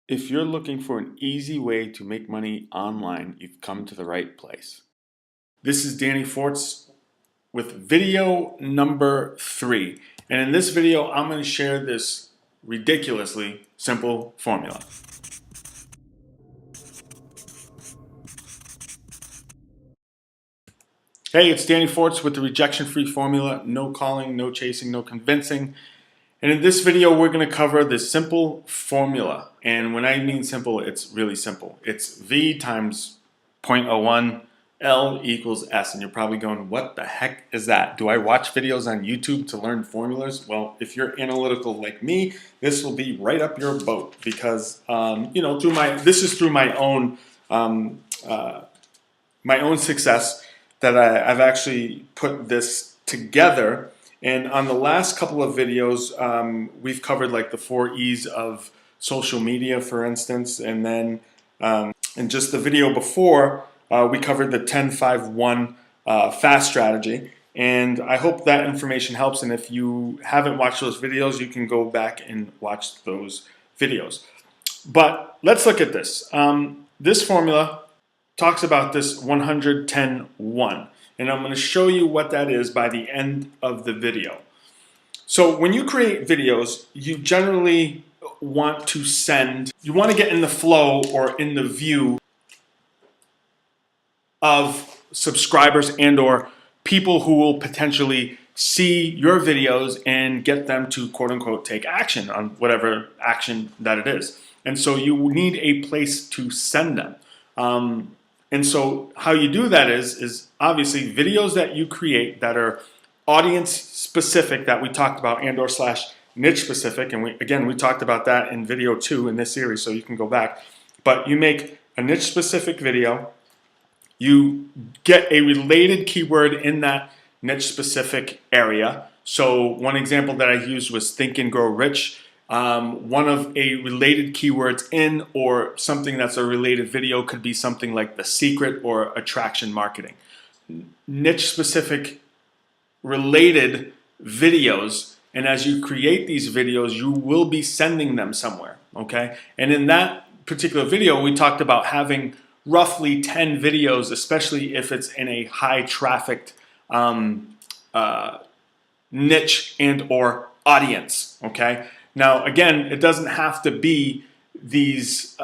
If you're looking for an easy way to make money online, you've come to the right place. This is Danny Forts with video number 3. And in this video, I'm going to share this ridiculously simple formula. Hey, it's Danny Forts with the rejection-free formula. No calling, no chasing, no convincing. And in this video, we're going to cover this simple formula. And when I mean simple, it's really simple. It's V times 0.01 L equals S. And you're probably going, what the heck is that? Do I watch videos on YouTube to learn formulas? Well, if you're analytical like me, this will be right up your boat because, this is through my own success that I've actually put this together. And on the last couple of videos, we've covered like the 4 E's of social media, for instance, and then in just the video before, we covered the 10-5-1 FAST strategy. And I hope that information helps. And if you haven't watched those videos, you can go back and watch those videos. But let's look at this. This formula talks about this 100-10-1. And I'm going to show you what that is by the end of the video. So when you create videos, you generally want to get in the flow or in the view of subscribers and or people who will potentially see your videos and get them to quote unquote take action on whatever action that it is. And so you need a place to send them. And so how you do that is obviously videos that you create that are audience specific that we talked about and or / niche specific. And we talked about that in video 2 in this series, so you can go back. But you make a niche specific video, you get a related keyword in that niche specific area. So one example that I used was Think and Grow Rich. One of a related keywords in or something that's a related video could be something like The Secret or attraction marketing. Niche specific related videos, and as you create these videos, you will be sending them somewhere, okay? And in that particular video, we talked about having roughly 10 videos, especially if it's in a high trafficked niche and or audience, okay? Now, again, it doesn't have to be these,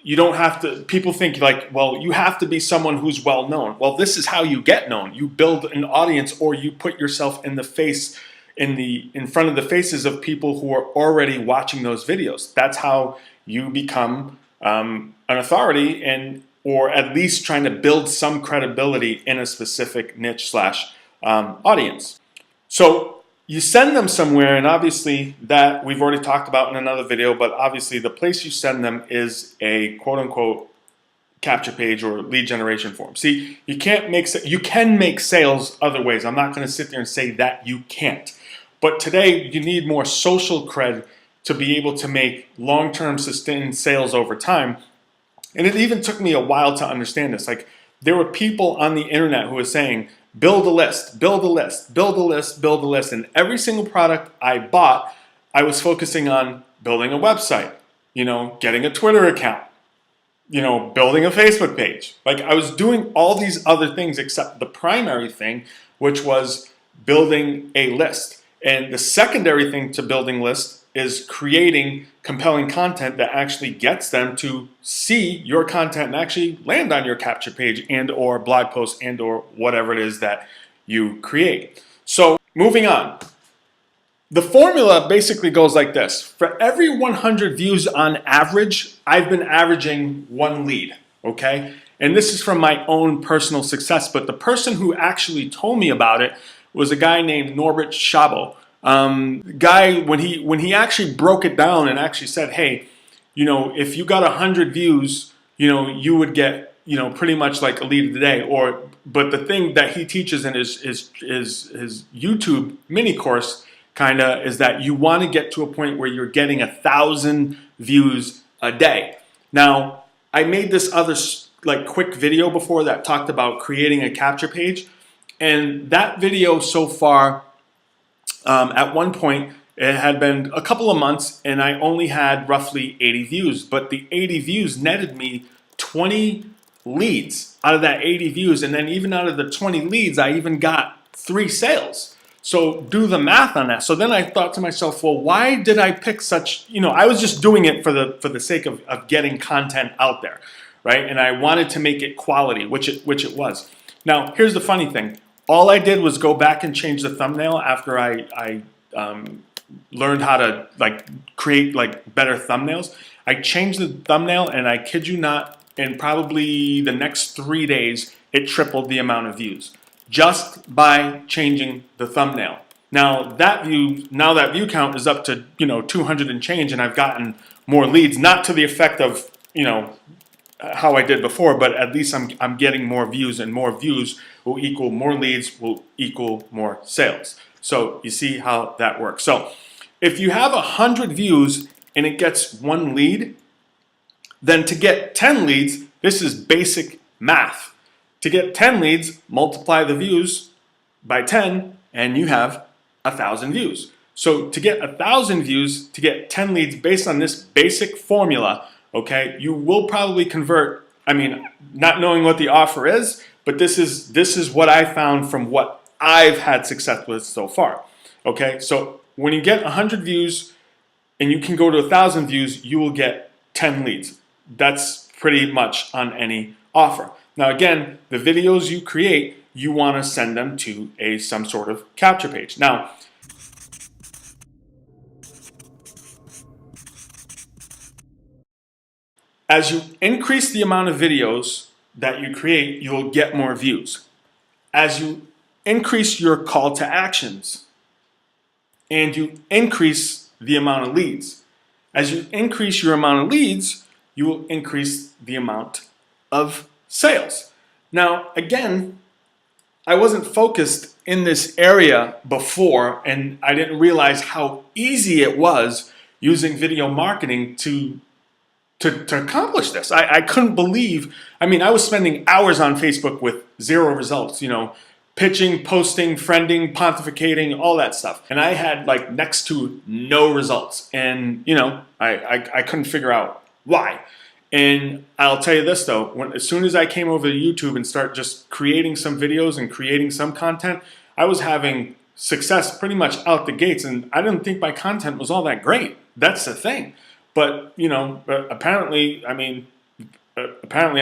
you don't have to, people think like, well, you have to be someone who's well known. Well, this is how you get known. You build an audience or you put yourself in front of the faces of people who are already watching those videos. That's how you become an authority or at least trying to build some credibility in a specific niche / audience. So you send them somewhere, and obviously that we've already talked about in another video, but obviously the place you send them is a quote-unquote capture page or lead generation form. See, you can make sales other ways. I'm not going to sit there and say that you can't. But today you need more social cred to be able to make long-term sustained sales over time. And it even took me a while to understand this. Like, there were people on the internet who were saying, build a list, build a list, build a list, build a list. And every single product I bought, I was focusing on building a website, getting a Twitter account, building a Facebook page. Like, I was doing all these other things except the primary thing, which was building a list. And the secondary thing to building lists is creating compelling content that actually gets them to see your content and actually land on your capture page and or blog post and or whatever it is that you create. So moving on. The formula basically goes like this. For every 100 views on average, I've been averaging 1 lead, okay? And this is from my own personal success, but the person who actually told me about it was a guy named Norbert Szabo. Guy, when he actually broke it down and actually said, hey, if you got 100 views, you would get, pretty much like a lead of the day. But the thing that he teaches in his YouTube mini course is that you want to get to a point where you're getting 1,000 views a day. Now, I made this other quick video before that talked about creating a capture page, and that video so far, at one point, It had been a couple of months and I only had roughly 80 views, but the 80 views netted me 20 leads out of that 80 views. And then even out of the 20 leads, I even got 3 sales. So do the math on that. So then I thought to myself, well, why did I pick such, I was just doing it for the sake of getting content out there, right? And I wanted to make it quality, which it was. Now, here's the funny thing. All I did was go back and change the thumbnail after I learned how to create better thumbnails. I changed the thumbnail, and I kid you not, in probably the next 3 days, it tripled the amount of views just by changing the thumbnail. Now that view count is up to 200 and change, and I've gotten more leads, not to the effect of how I did before, but at least I'm getting more views, and more views will equal more leads, will equal more sales. So you see how that works. So if you have 100 views and it gets 1 lead, then to get 10 leads, this is basic math. To get 10 leads, multiply the views by 10 and you have 1,000 views. So to get 1,000 views, to get 10 leads based on this basic formula, okay, you will probably convert, not knowing what the offer is, but this is what I found from what I've had success with so far. Okay, so when you get 100 views and you can go to 1,000 views, you will get 10 leads. That's pretty much on any offer. Now again, the videos you create, you want to send them to some sort of capture page. Now, as you increase the amount of videos that you create, you'll get more views. As you increase your call to actions and you increase the amount of leads, as you increase your amount of leads, you will increase the amount of sales. Now, again, I wasn't focused in this area before, and I didn't realize how easy it was using video marketing to accomplish this. I couldn't believe, I was spending hours on Facebook with 0 results, pitching, posting, friending, pontificating, all that stuff. And I had next to no results. And, I couldn't figure out why. And I'll tell you this though, as soon as I came over to YouTube and start just creating some videos and creating some content, I was having success pretty much out the gates. And I didn't think my content was all that great. That's the thing. But, apparently I'm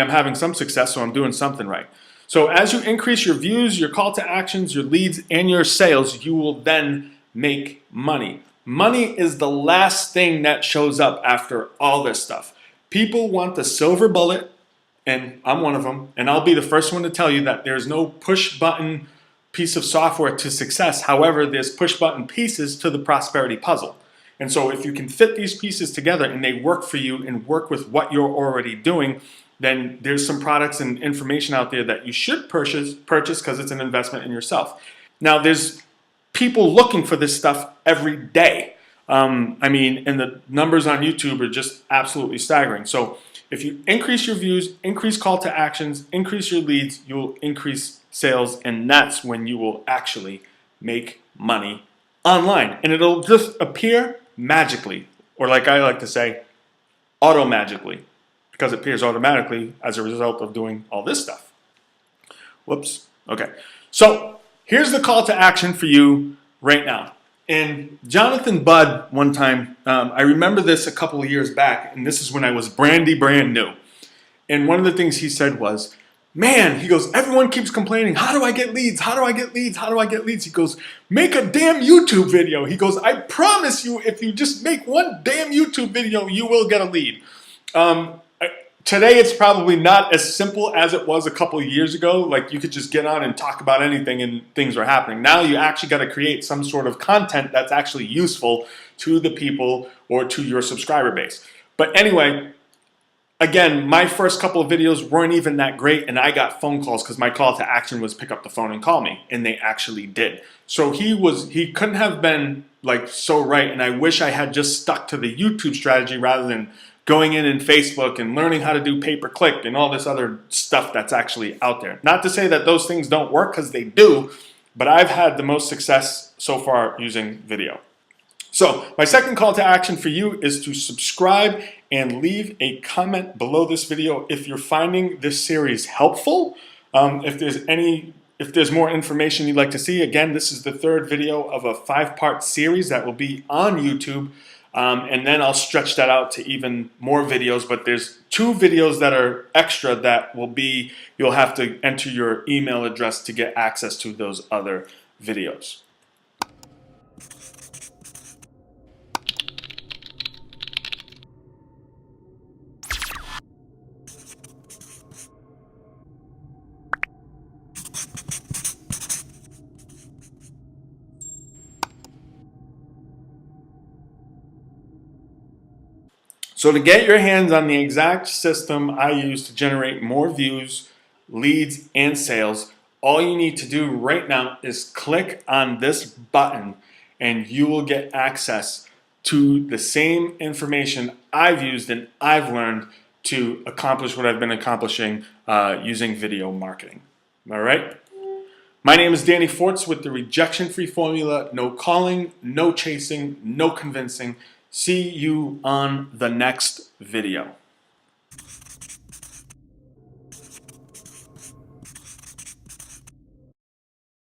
having some success, so I'm doing something right. So as you increase your views, your call to actions, your leads, and your sales, you will then make money. Money is the last thing that shows up after all this stuff. People want the silver bullet, and I'm one of them, and I'll be the first one to tell you that there's no push button piece of software to success. However, there's push button pieces to the prosperity puzzle. And so if you can fit these pieces together and they work for you and work with what you're already doing, then there's some products and information out there that you should purchase because it's an investment in yourself. Now, there's people looking for this stuff every day. And the numbers on YouTube are just absolutely staggering. So if you increase your views, increase call to actions, increase your leads, you'll increase sales, and that's when you will actually make money online. And it'll just appear magically, or like I like to say, auto-magically, because it appears automatically as a result of doing all this stuff. Whoops. Okay. So here's the call to action for you right now. And Jonathan Budd, one time, I remember this a couple of years back, and this is when I was brand new. And one of the things he said was, man, he goes, everyone keeps complaining, how do I get leads? How do I get leads? How do I get leads? He goes, make a damn YouTube video. He goes, I promise you, if you just make one damn YouTube video, you will get a lead. Today, it's probably not as simple as it was a couple of years ago. Like you could just get on and talk about anything and things are happening. Now you actually got to create some sort of content that's actually useful to the people or to your subscriber base. But anyway, again, my first couple of videos weren't even that great, and I got phone calls because my call to action was pick up the phone and call me, and they actually did. So he couldn't have been so right, and I wish I had just stuck to the YouTube strategy rather than going in Facebook and learning how to do pay-per-click and all this other stuff that's actually out there. Not to say that those things don't work, because they do, but I've had the most success so far using video. So my second call to action for you is to subscribe and leave a comment below this video if you're finding this series helpful. If there's more information you'd like to see, again, this is the third video of a 5-part series that will be on YouTube. And then I'll stretch that out to even more videos, but there's 2 videos that are extra that will be, you'll have to enter your email address to get access to those other videos. So to get your hands on the exact system I use to generate more views, leads, and sales, all you need to do right now is click on this button and you will get access to the same information I've used and I've learned to accomplish what I've been accomplishing using video marketing. All right? My name is Danny Forts with the rejection-free formula: no calling, no chasing, no convincing. See you on the next video.